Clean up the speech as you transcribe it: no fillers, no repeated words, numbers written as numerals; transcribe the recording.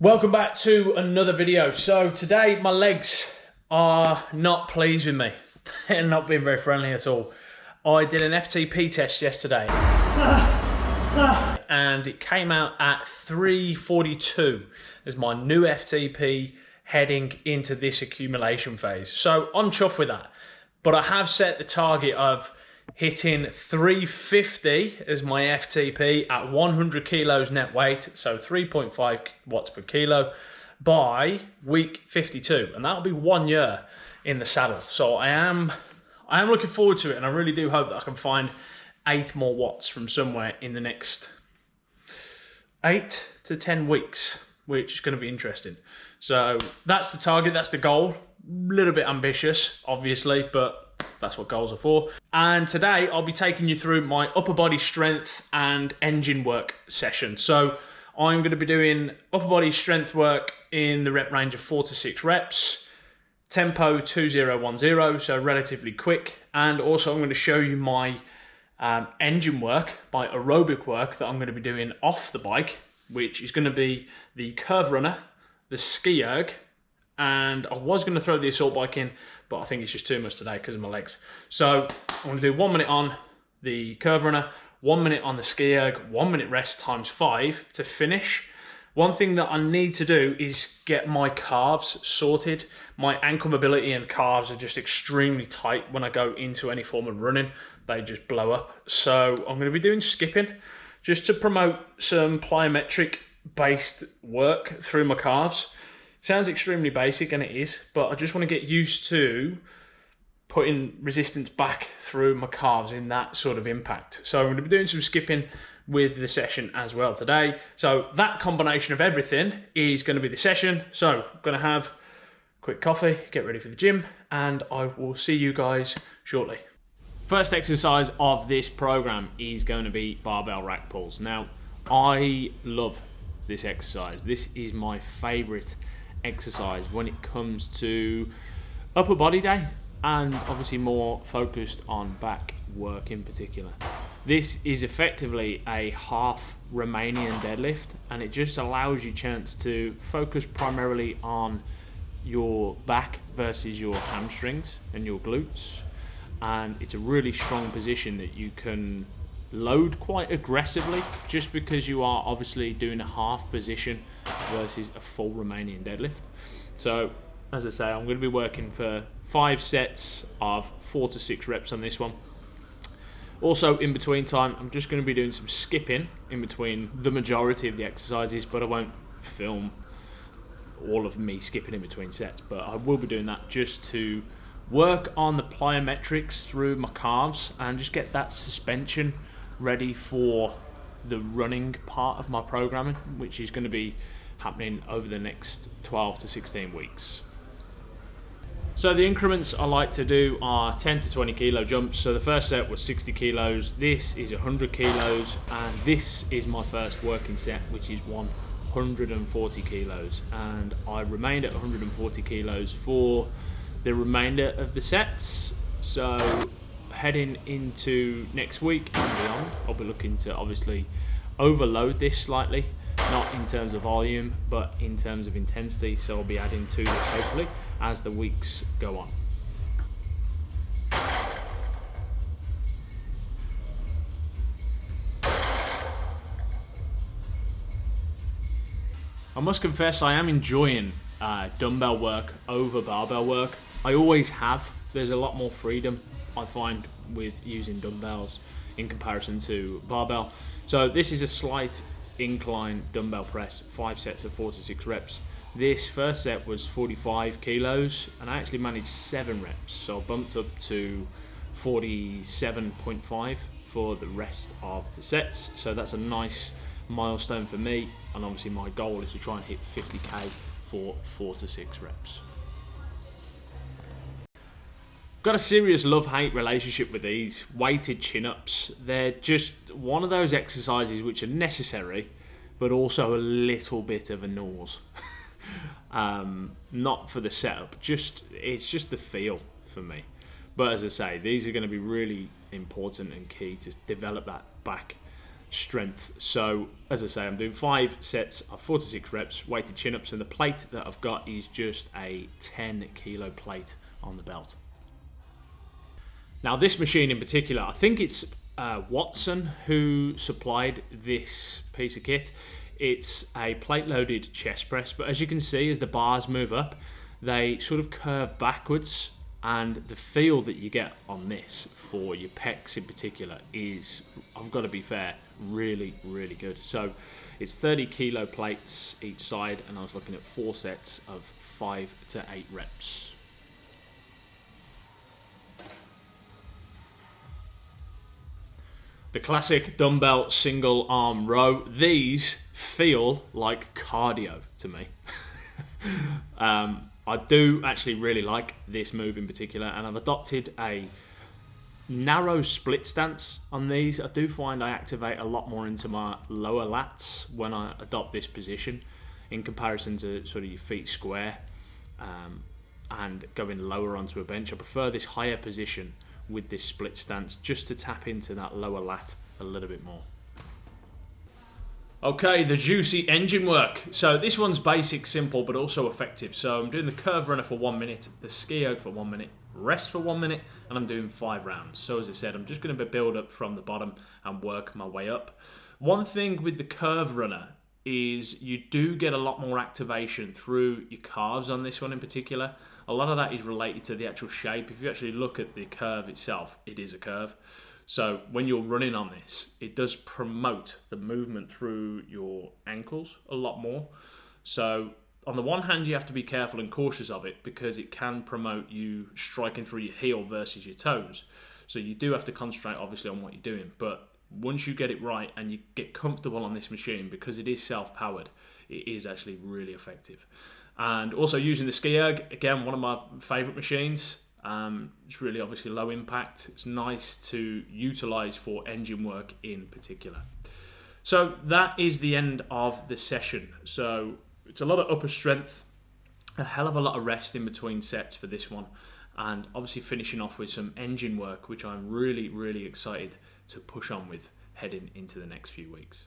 Welcome back to another video. So today my legs are not pleased with me. They're not being very friendly at all. I did an FTP test yesterday and it came out at 342 as my new FTP heading into this accumulation phase. So I'm chuffed with that. But I have set the target of hitting 350 as my FTP at 100 kilos net weight, so 3.5 watts per kilo by week 52, and that'll be 1 year in the saddle. So I am looking forward to it, and I really do hope that I can find 8 more watts from somewhere in the next 8 to 10 weeks, which is going to be interesting. So that's the target, that's the goal. A little bit ambitious, obviously, but that's what goals are for. And today I'll be taking you through my upper body strength and engine work session. So I'm going to be doing upper body strength work in the rep range of 4 to 6 reps, tempo 2010, so relatively quick. And also I'm going to show you my engine work, my aerobic work that I'm going to be doing off the bike, which is going to be the curve runner, the ski erg, and I was going to throw the assault bike in, but I think it's just too much today because of my legs. So I'm going to do 1 minute on the curve runner, 1 minute on the ski erg, 1 minute rest times 5 to finish. One thing that I need to do is get my calves sorted. My ankle mobility and calves are just extremely tight when I go into any form of running. They just blow up. So I'm going to be doing skipping just to promote some plyometric based work through my calves. Sounds extremely basic, and it is, but I just want to get used to putting resistance back through my calves in that sort of impact. So I'm going to be doing some skipping with the session as well today. So that combination of everything is going to be the session. So I'm going to have a quick coffee, get ready for the gym, and I will see you guys shortly. First exercise of this program is going to be barbell rack pulls. Now, I love this exercise. This is my favorite exercise when it comes to upper body day, and obviously more focused on back work in particular. This is effectively a half Romanian deadlift, and it just allows you a chance to focus primarily on your back versus your hamstrings and your glutes, and it's a really strong position that you can load quite aggressively just because you are obviously doing a half position versus a full Romanian deadlift. So as I say, I'm going to be working for 5 sets of 4 to 6 reps on this one. Also in between time, I'm just going to be doing some skipping in between the majority of the exercises, but I won't film all of me skipping in between sets, but I will be doing that just to work on the plyometrics through my calves and just get that suspension ready for the running part of my programming, which is going to be happening over the next 12 to 16 weeks. So the increments I like to do are 10 to 20 kilo jumps. So the first set was 60 kilos, this is 100 kilos, and this is my first working set, which is 140 kilos. And I remained at 140 kilos for the remainder of the sets. So heading into next week and beyond, I'll be looking to obviously overload this slightly, not in terms of volume, but in terms of intensity. So I'll be adding to this hopefully as the weeks go on. I must confess I am enjoying dumbbell work over barbell work. I always have. There's a lot more freedom I find with using dumbbells in comparison to barbell. So this is a slight incline dumbbell press, 5 sets of 4 to 6 reps. This first set was 45 kilos and I actually managed 7 reps. So I bumped up to 47.5 for the rest of the sets. So that's a nice milestone for me. And obviously my goal is to try and hit 50k for 4 to 6 reps. Got a serious love-hate relationship with these weighted chin-ups. They're just one of those exercises which are necessary, but also a little bit of a nose. Not for the setup, it's just the feel for me. But as I say, these are going to be really important and key to develop that back strength. So as I say, I'm doing 5 sets of 4 to 6 reps, weighted chin-ups, and the plate that I've got is just a 10 kilo plate on the belt. Now this machine in particular, I think it's Watson who supplied this piece of kit. It's a plate-loaded chest press, but as you can see, as the bars move up, they sort of curve backwards, and the feel that you get on this for your pecs in particular is, I've got to be fair, really, really good. So it's 30 kilo plates each side, and I was looking at 4 sets of 5 to 8 reps. The classic dumbbell single arm row. These feel like cardio to me. I do actually really like this move in particular, and I've adopted a narrow split stance on these. I do find I activate a lot more into my lower lats when I adopt this position in comparison to sort of your feet square and going lower onto a bench. I prefer this higher position with this split stance just to tap into that lower lat a little bit more. Okay, the juicy engine work. So this one's basic, simple, but also effective. So I'm doing the curve runner for 1 minute, the ski erg for 1 minute, rest for 1 minute, and I'm doing 5 rounds. So as I said, I'm just going to build up from the bottom and work my way up. One thing with the curve runner is you do get a lot more activation through your calves on this one in particular. A lot of that is related to the actual shape. If you actually look at the curve itself, it is a curve. So when you're running on this, it does promote the movement through your ankles a lot more. So on the one hand, you have to be careful and cautious of it because it can promote you striking through your heel versus your toes. So you do have to concentrate obviously on what you're doing. But once you get it right and you get comfortable on this machine, because it is self-powered, it is actually really effective. And also using the ski erg, again, one of my favourite machines. It's really obviously low impact. It's nice to utilise for engine work in particular. So that is the end of the session. So it's a lot of upper strength, a hell of a lot of rest in between sets for this one, and obviously finishing off with some engine work, which I'm really, really excited to push on with heading into the next few weeks.